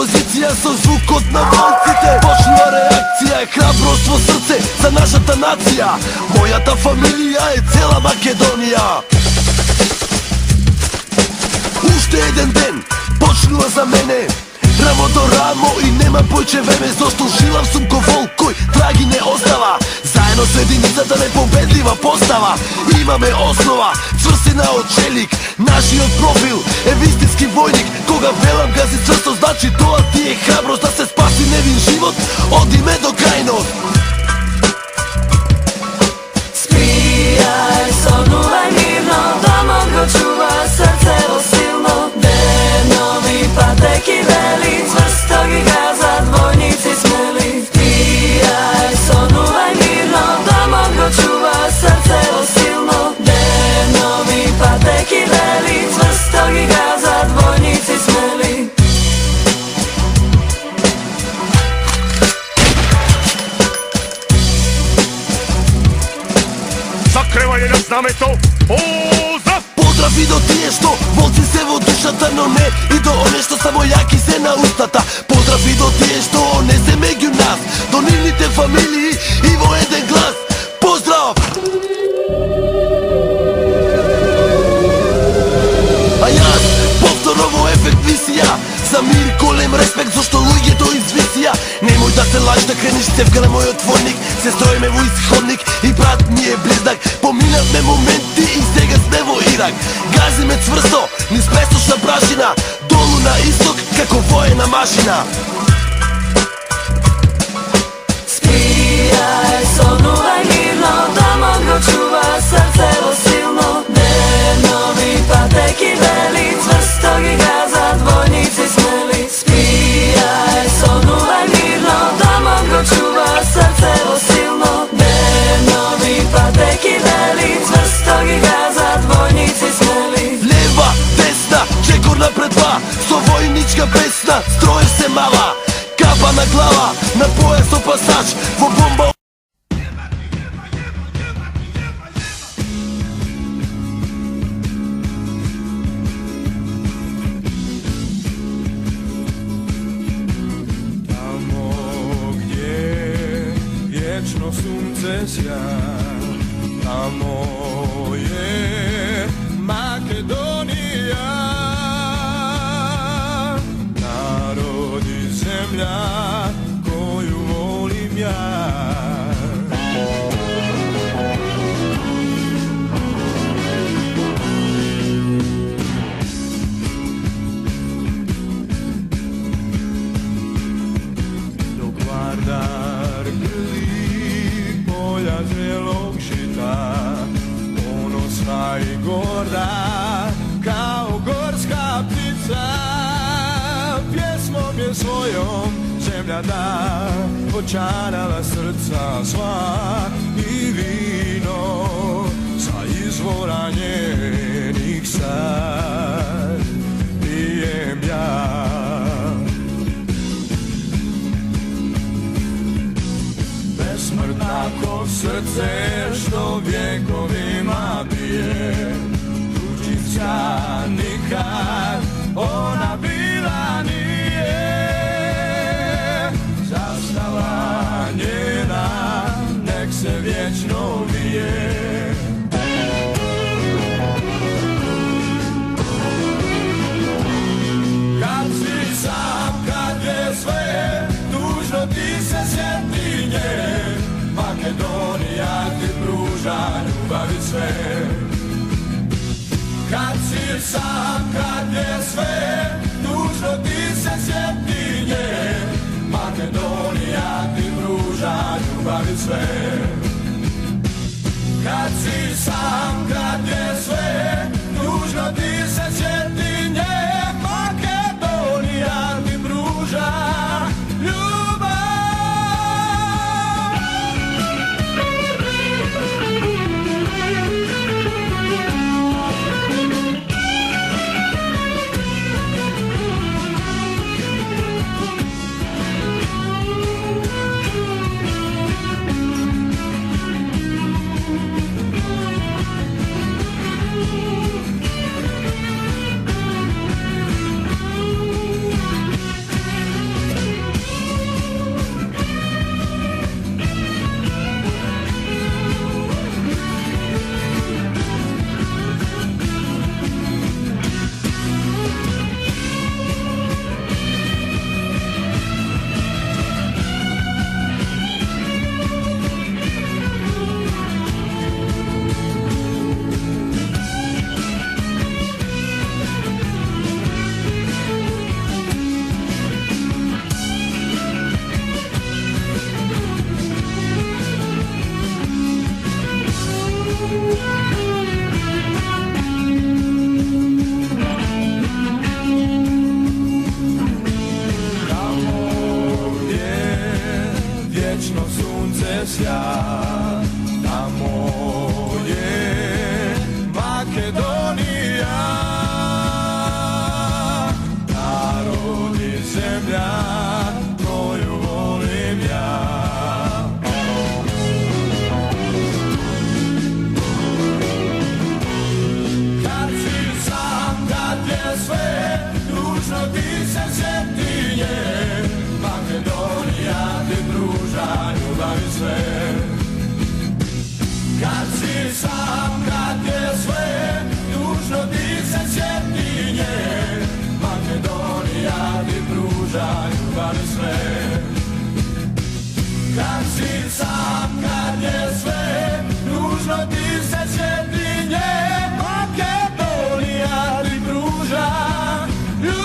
позиција со звукот на волците. Почнува реакција, е храброст во срце за нашата нација. Мојата фамилија е цела Македонија. Уште еден ден почнува за мене, рамо до рамо и нема појче време. Зошто жилам сум ко волк кој траги не остава. Заедно со единицата непобедлива постава. Имаме основа, цврстина од челик. Нашиот профил е вистински војник. Кога велам гази црсто, значи тоа ти е храброст да се спаси невин живот. Одиме до крајнот. Спијај, сонувај мирно, домот го чува срцево силно. Денови патеки вели, цврсто ги газат војници смели. Спијај, сонувај мирно, домот го чува срцево силно. Денови патеки вели, цврсто ги газат војници смели. Закревање на знамето, поздрав! Поздрав и до тие што волци се во душата, но не и до оне што само јаки се на устата. Поздрав и до тие што не се меѓу нас, до нивните фамилии и во еден глас. Поздрав! А јас повторно во ефект висија, за мир голем респект, зашто луѓето извисија. Немој да се лаж да крениш цевка на мојот твојник. Се строиме во исходник и брат ми е близнак. Поминавме моменти и сега сме во Ирак. Газиме цврсто, низ песочна прашина, долу на исток како воена машина. Спијај, сонувај мирно, домот го чува срцево силно. Денови патеки вели, цврсто ги газат војници смели. Спијај, сонувај мирно, домот го чува срцево силно. Денови патеки вели, цврсто ги газат војници смели. Лева, десна, чекор напред два, со војничка песна, строеш се мала. Капа на глава, на појас опасач, во бомба. Tamo gdje vječno sunce sja, tamo je Makedonija, narod i zemlja koju volim ja. Dok Vardar grli polja zrelog žita, ponosna i gorda kao gorska ptica, pjesmom je svojom zemlja da očarala srca sva i vino sa izvora njenih sad pijem ja. Besmrtna ko srce što vjekovima bije, tuđica nikad ona bila nije. Zastava njena nek se vječno vije. Kad si sam, kad je sve tužno, ti se sjeti nje. Makedonija ti pruža ljubavi sve. Kad si sam, kad je sve tužno, ti se sjeti nje. Makedonija ti pruža ljubavi sve. Kad si sam, kad je sve tužno, ti se sjeti nje. Makedonija ti pruža ljubav. si sam kad je sve tužno ti se sjeti nje. Makedonija ti pruža ljubav i sve. Kad si sam kad je sve tužno ti se sjeti nje. Makedonija ti pruža ljubav.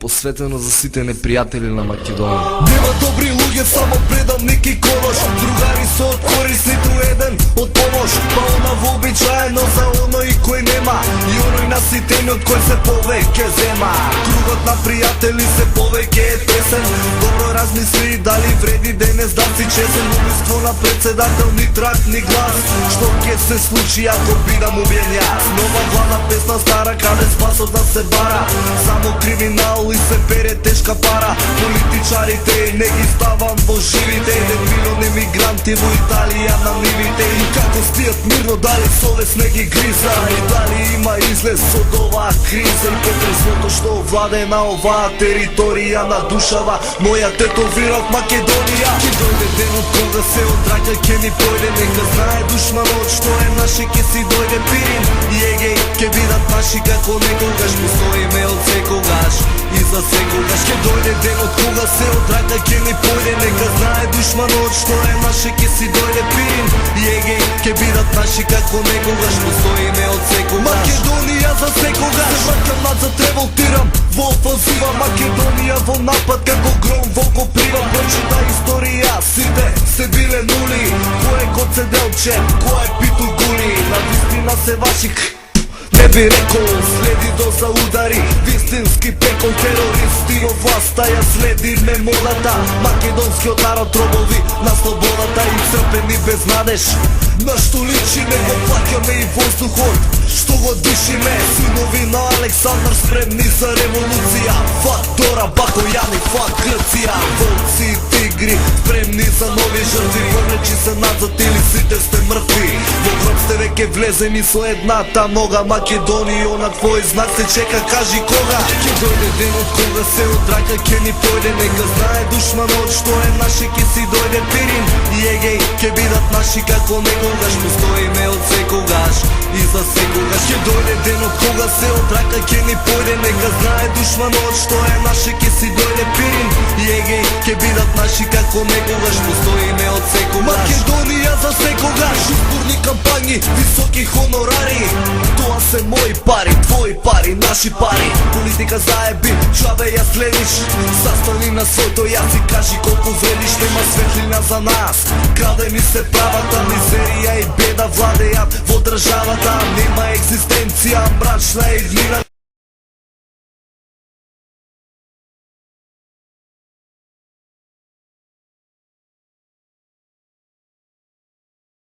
Посветено за сите непријатели на Македонија. Нема добри луѓе, само предавник и колош. Другари се од корис, ниту еден од помош. Па она вообичаено за оној кој нема, и оној наситениот кој се повеќе зема. Кругот на пријатели се повеќе е тесен. Добро размисли дали вреди денес да си чесен. Убиство на председател, ни трак, ни глас. Што ќе се случи ако бидам убиен јас? Нова главна песна стара, каде спасот да се бара. Само криминал и се пере тешка пара. Политичарите не ги ставам во живите. Милиони мигранти во Италија на нивите. И како спијат мирно, дали совест не ги гриза? И дали има излез од оваа криза? И потресното што владе на оваа територија на душава моја тетовирав Македонија. Ке дојде денот кога се одраќа, ке ни појде. Нека знае душманот што е наше, ке си дојде пирин. И егеј, ке бидат наши како некогаш. Постоиме од секогаш и за секогаш. Ке дојде денот кога се одраќа, ке ни појде. Нека знае душманот што е наше, ке си дојде пирин. И егеј, ке бидат наши како некогаш. Постоиме од секогаш. Македонија за секогаш. Се враќам назад, револтирам во офанзива. Македонија во напад како гром во коприва. Прочита историја, сите се биле нули. Кој е Гоцеделче, кој е Питу Гули. На вистина се вашик не би рекол, следи до за удари, вистински пекол, терористи во власта ја следи мемората. Македонскиот народ робови на слободата и црпени без надеж. На што личи не го плаќаме и воздухот што го дишиме. Синови на Александар спремни за револуција. Фак Дора, Бакојани, фак Грција. Волци и тигри спремни за нови жртви. Повлечи се назад или сите сте мртви. Во гроб сте веќе влезени со едната нога. Македонија на твој знак се чека, кажи кога. Ке дојде денот кога се одраќа, ке ни појде. Нека знае душманот што е наше, ке си дојде пирин. И егеј, ке бидат наши како некогаш. Постоиме од секогаш и за секогаш. Ке дојде денот кога се одраќа, ке ни појде. Нека знае душманот што е наше, ке си дојде пирин. И егеј, ке бидат наши како некогаш. Постоиме од секогаш. Македонија за секогаш. Изборни кампањи, високи хонорари. Тоа се мои пари, твои пари, наши пари. Политика заеби, чабе ја следиш. Застани на своето јас и кажи колку вредиш. Нема светлина за нас, крадени се правата. Мизерија и беда владеат во државата. Нема екзистенција, мрачна иднина.